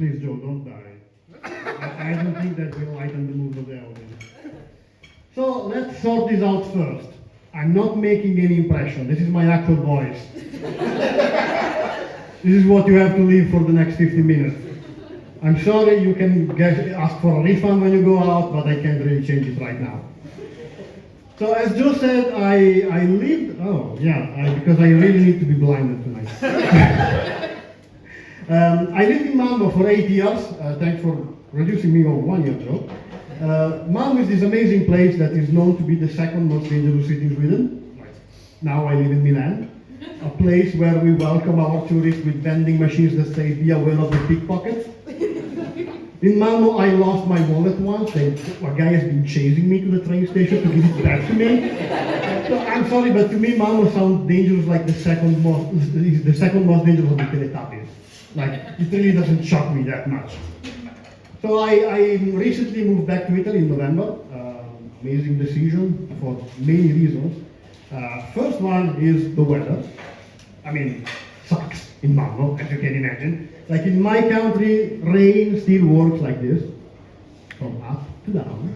Please, Joe, don't die. I don't think that will lighten the mood of the audience. So let's sort this out first. I'm not making any impression. This is my actual voice. This is what you have to leave for the next 50 minutes. I'm sorry, you can ask for a refund when you go out, but I can't really change it right now. So as Joe said, I lived, because I really need to be blinded tonight. I lived in Malmö for 8 years. Thanks for reducing me over 1 year, Joe. Malmö is this amazing place that is known to be the second most dangerous city in Sweden. Now I live in Milan, a place where we welcome our tourists with vending machines that say, be aware of the pickpockets. In Malmö, I lost my wallet once. A guy has been chasing me to the train station to give it back to me. So I'm sorry, but to me, Malmö sounds dangerous like the second most dangerous of the Teletubbies. Like, it really doesn't shock me that much. So I recently moved back to Italy in November. Amazing decision for many reasons. First one is the weather. I mean, sucks in Malmö, as you can imagine. Like in my country, rain still works like this, from up to down.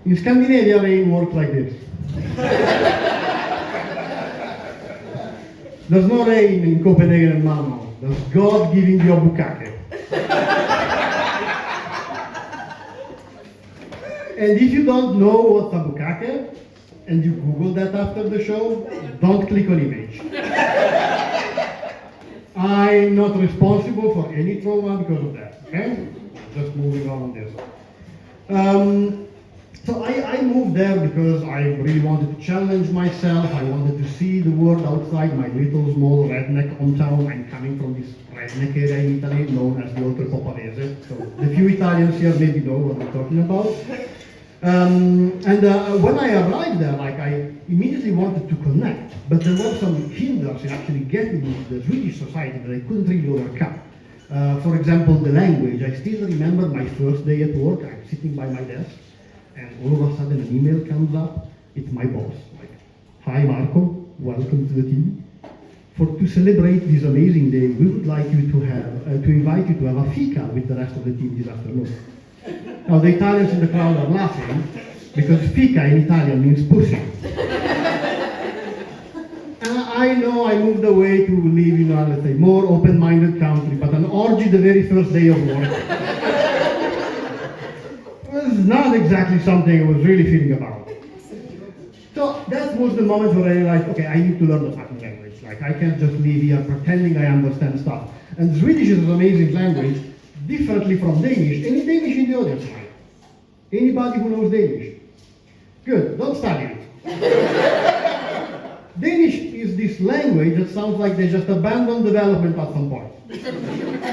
In Scandinavia, rain works like this. There's no rain in Copenhagen and Malmö. There's God giving you a bukkake. And if you don't know what's a bukkake, and you Google that after the show, don't click on image. I'm not responsible for any trauma because of that, okay? Just moving on this. So I moved there because I really wanted to challenge myself. I wanted to see the world outside my little small redneck hometown. I'm coming from this redneck area in Italy known as the Oltre Popavese. So the few Italians here maybe know what I'm talking about. When I arrived there, I immediately wanted to connect, but there were some hindrances in actually getting into the Swedish society that I couldn't really overcome. For example, the language. I still remember my first day at work. I'm sitting by my desk, and all of a sudden an email comes up. It's my boss. Like, hi Marco, welcome to the team. To celebrate this amazing day, we would like you to invite you to have a fika with the rest of the team this afternoon. Now the Italians in the crowd are laughing because fika in Italian means pussy. And I know I moved away to live in a, let's say, more open-minded country, but an orgy the very first day of work was not exactly something I was really feeling about. So that was the moment where I realized, okay, I need to learn the fucking language. Like, I can't just live here pretending I understand stuff. And Swedish is an amazing language, differently from Danish. Any Danish in the audience, right? Anybody who knows Danish? Good, don't study it. Danish is this language that sounds like they just abandoned development at some point.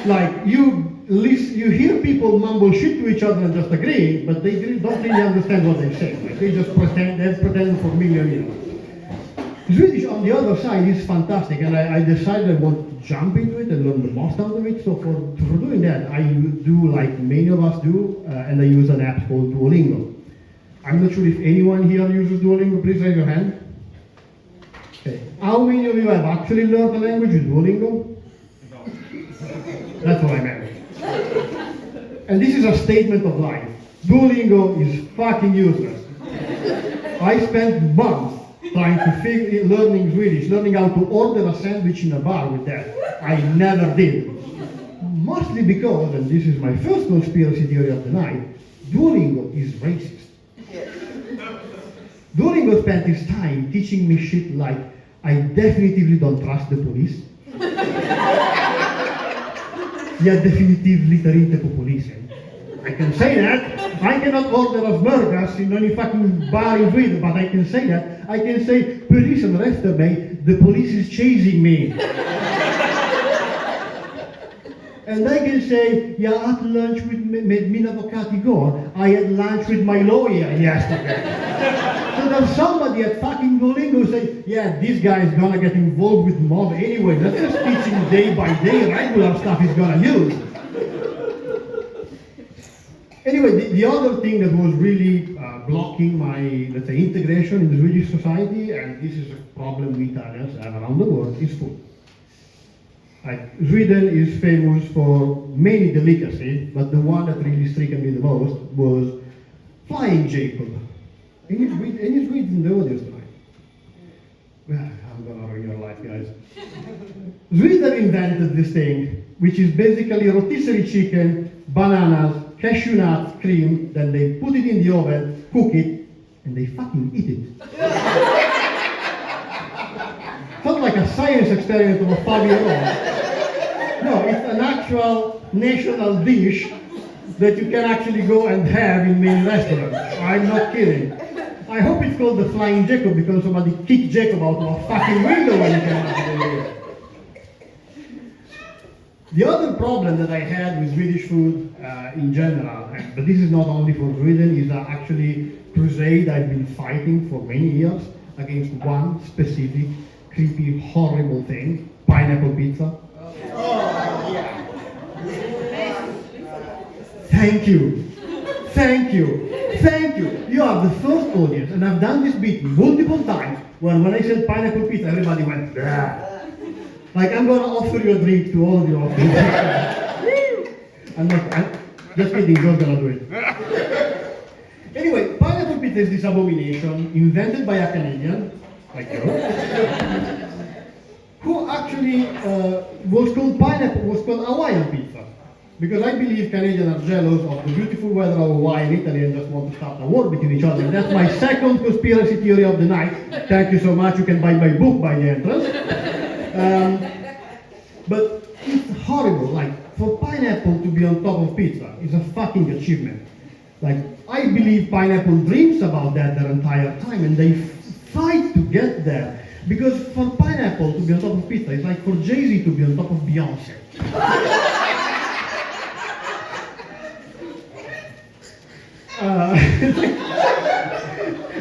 Like, you hear people mumble shit to each other and just agree, but they don't really understand what they say. Like, they just pretend for a million years. Swedish, on the other side, is fantastic, and I decided I want to jump into it and learn the most out of it. So for doing that, I do like many of us do, and I use an app called Duolingo. I'm not sure if anyone here uses Duolingo. Please raise your hand. Okay. How many of you have actually learned the language with Duolingo? No. That's what I meant. And this is a statement of life. Duolingo is fucking useless. I spent months trying to learning Swedish, learning how to order a sandwich in a bar with that. I never did. Mostly because, and this is my first conspiracy theory of the night, Duolingo is racist. Duolingo spent his time teaching me shit like, I definitively don't trust the police. Jag definitivt litar inte på polisen. I can say that. I cannot order a burgers in any fucking bar in Sweden, but I can say that. I can say, polisen arrestar mig, the police is chasing me. And I can say, jag åt lunch med min advokat igår. I had lunch with my lawyer yesterday. So there's somebody at fucking Duolingo say, yeah, this guy is gonna get involved with mob anyway. Let's just teach him day by day regular stuff he's gonna use. Anyway, the other thing that was really blocking my, let's say, integration in the Swedish society, and this is a problem we Italians have around the world, is food. Like, Sweden is famous for many delicacies, but the one that really struck me the most was flying Jacob. Any Swedes in the audience tonight? Well, I'm gonna ruin your life, guys. Sweden invented this thing, which is basically rotisserie chicken, bananas, cashew nuts, cream, then they put it in the oven, cook it, and they fucking eat it. Sounds like a science experiment of a 5-year-old. No, it's an actual national dish that you can actually go and have in many restaurants. I'm not kidding. I hope it's called the Flying Jacob because somebody kicked Jacob out of a fucking window when he came out of the window. The other problem that I had with Swedish food in general, but this is not only for Sweden, is actually crusade I've been fighting for many years against one specific, creepy, horrible thing, pineapple pizza. Oh, yeah. Thank you. Thank you. Thank you. You are the first audience, and I've done this bit multiple times, when I said pineapple pizza, everybody went, "Bah." Like, I'm going to offer you a drink to all of you. I'm just kidding, Joe's going to do it. Anyway, pineapple pizza is this abomination invented by a Canadian, like Joe, who actually was called Hawaiian pizza. Because I believe Canadians are jealous of the beautiful weather of Hawaii and Italy and just want to start a war between each other. That's my second conspiracy theory of the night. Thank you so much. You can buy my book by the entrance. But it's horrible. Like, for pineapple to be on top of pizza is a fucking achievement. Like, I believe pineapple dreams about that their entire time, and they fight to get there. Because for pineapple to be on top of pizza, it's like for Jay-Z to be on top of Beyonce.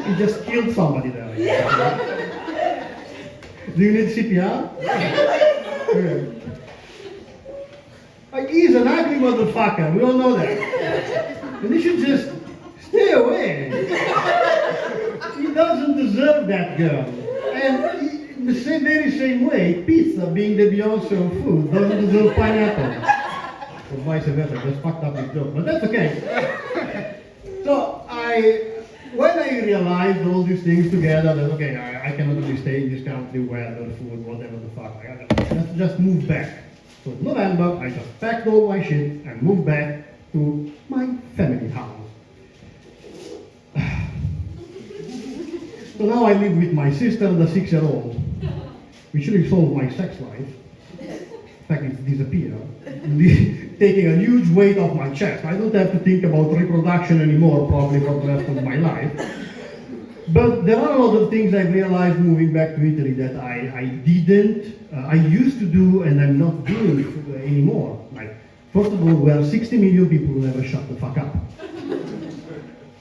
He just killed somebody there. Do you need CPR? Okay. Like, he's an ugly motherfucker, we all know that. And he should just stay away. He doesn't deserve that girl. And in the very same way, pizza, being the Beyonce of food, doesn't deserve pineapple. Or vice versa, I just fucked up this joke, but that's okay. So when I realized all these things together, that okay, I cannot really stay in this country, weather, food, whatever the fuck, let's just move back. So in November, I just packed all my shit and moved back to my family house. So now I live with my sister and a 6-year-old, which really solved my sex life. In fact, it's disappeared, taking a huge weight off my chest. I don't have to think about reproduction anymore, probably for the rest of my life. But there are a lot of things I've realized moving back to Italy that I used to do and I'm not doing anymore. Like, first of all, we are 60 million people who never shut the fuck up.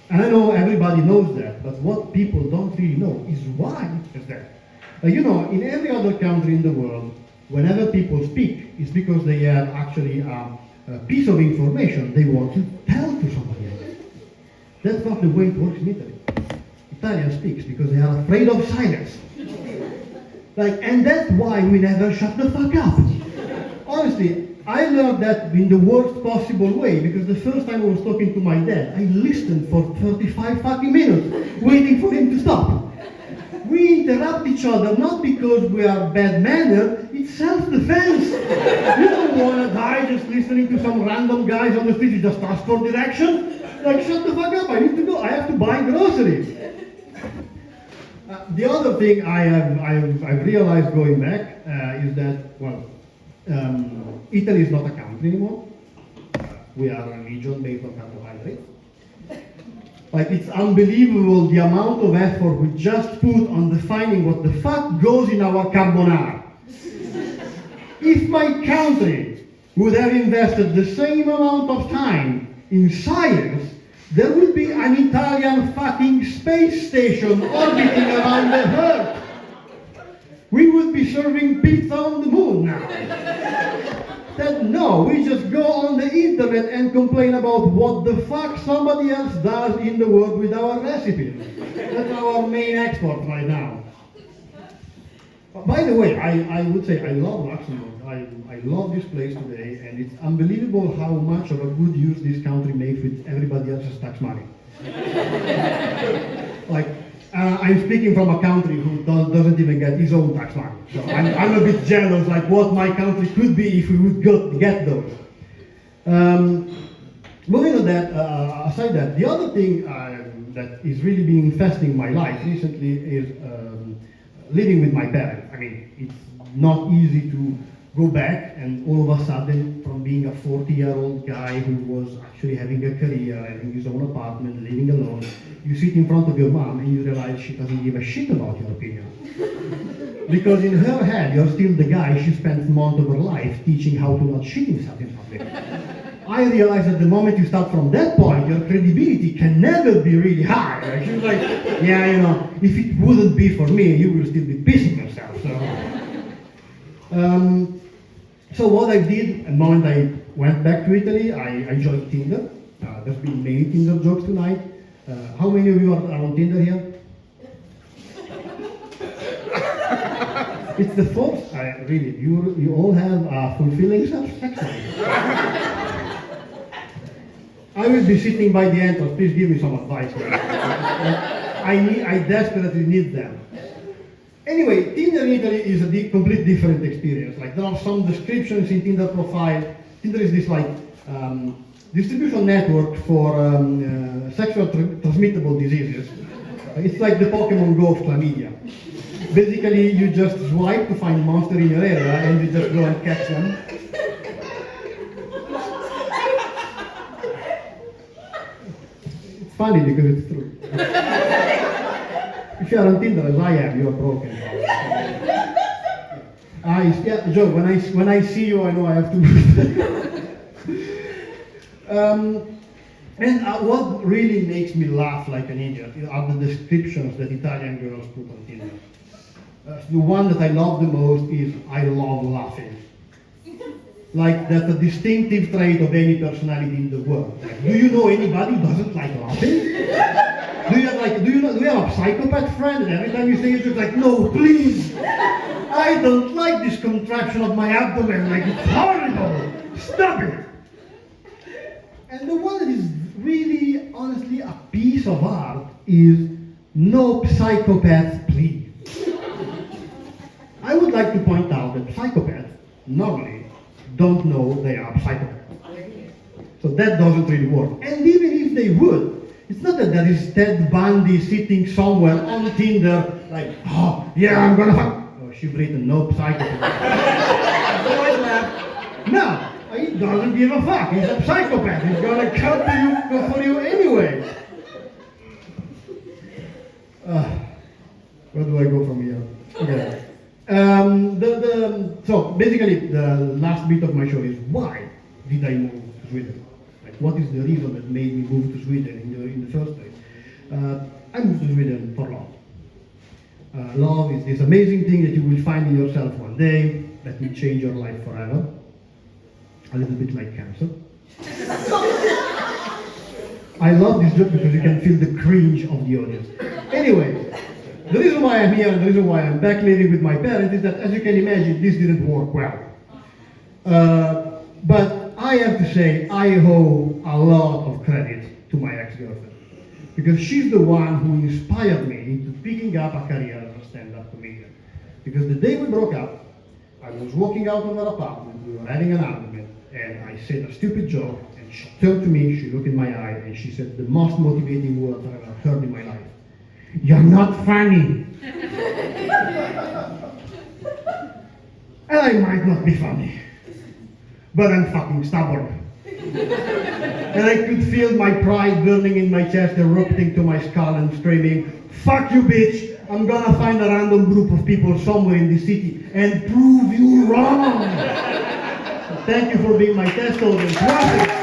And I know everybody knows that, but what people don't really know is why is that. You know, in every other country in the world, whenever people speak, it's because they have actually a piece of information they want to tell to somebody else. That's not the way it works in Italy. Italian speaks because they are afraid of silence. Like, and that's why we never shut the fuck up. Honestly, I learned that in the worst possible way, because the first time I was talking to my dad, I listened for 35 fucking minutes, waiting for him to stop. We interrupt each other not because we are bad-mannered, it's self-defense. You don't want to die just listening to some random guys on the street, you just ask for direction. Like, shut the fuck up, I need to go, I have to buy groceries. The other thing I've realized going back is that, well, Italy is not a country anymore. We are a region based on carbohydrates. Like, it's unbelievable the amount of effort we just put on defining what the fuck goes in our carbonara. If my country would have invested the same amount of time in science, there would be an Italian fucking space station orbiting around the Earth. We would be serving pizza on the moon now. That no, we just go on the internet and complain about what the fuck somebody else does in the world with our recipes. That's our main export right now. By the way, I would say I love Luxembourg. I I love this place today, and it's unbelievable how much of a good use this country makes with everybody else's tax money. Like, I'm speaking from a country who doesn't even get his own tax money. So I'm a bit jealous, like what my country could be if we would get those. Moving on that, aside that, the other thing that is really been infesting my life recently is living with my parents. I mean, it's not easy to go back and all of a sudden, from being a 40-year-old guy who was actually having a career, having his own apartment, living alone, you sit in front of your mom and you realize she doesn't give a shit about your opinion. Because in her head, you're still the guy she spent months of her life teaching how to not shit himself in public. I realized that the moment you start from that point, your credibility can never be really high. Like, she was like, yeah, you know, if it wouldn't be for me, you will still be pissing yourself. So what I did, the moment I went back to Italy, I joined Tinder. There's been many Tinder jokes tonight. How many of you are on Tinder here? It's the folks, really, you all have fulfilling sex life. I will be sitting by the entrance. Please give me some advice. I desperately need them. Anyway, Tinder in Italy is a complete different experience. Like, there are some descriptions in Tinder profile. Tinder is this like distribution network for sexual transmittable diseases. It's like the Pokemon Go of chlamydia. Basically, you just swipe to find monster in your area and you just go and catch them. It's funny because it's true. If you are on Tinder as I am, you are broken. Yeah, Joe, when I see you, I know I have to move. What really makes me laugh like an idiot are the descriptions that Italian girls put on Tinder. The one that I love the most is, I love laughing. Like, that's a distinctive trait of any personality in the world. Like, do you know anybody who doesn't like laughing? Do you have a psychopath friend and every time you say it, it's like, no, please! I don't like this contraction of my abdomen, like, it's horrible! Stop it! And the one that is really, honestly, a piece of art is, no psychopaths, please. I would like to point out that psychopaths normally don't know they are psychopaths. So that doesn't really work. And even if they would, it's not that there is Ted Bundy sitting somewhere on Tinder, like, oh, yeah, I'm gonna fuck. Oh, she's written, no psychopath. So I laugh. No, he doesn't give a fuck. He's a psychopath. He's gonna come to you for you anyway. Where do I go from here? Okay. So basically, the last bit of my show is, why did I move to Sweden? Like, what is the reason that made me move to Sweden in the first place? I moved to Sweden for love. Love is this amazing thing that you will find in yourself one day that will change your life forever. A little bit like cancer. I love this joke because you can feel the cringe of the audience. Anyway, the reason why I'm here and the reason why I'm back living with my parents is that, as you can imagine, this didn't work well. But I have to say, I owe a lot of credit to my ex-girlfriend. Because she's the one who inspired me into picking up a career as a stand-up comedian. Because the day we broke up, I was walking out of her apartment, we were having an argument, and I said a stupid joke, and she turned to me, she looked in my eye, and she said the most motivating words I've ever heard in my life. You're not funny. And I might not be funny, but I'm fucking stubborn. And I could feel my pride burning in my chest, erupting to my skull and screaming, fuck you, bitch! I'm gonna find a random group of people somewhere in this city and prove you wrong! So thank you for being my test audience. Welcome.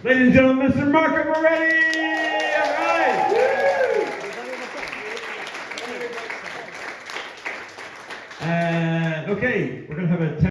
Ladies and gentlemen, Mr. Marco Moretti! All right! And okay, we're going to have a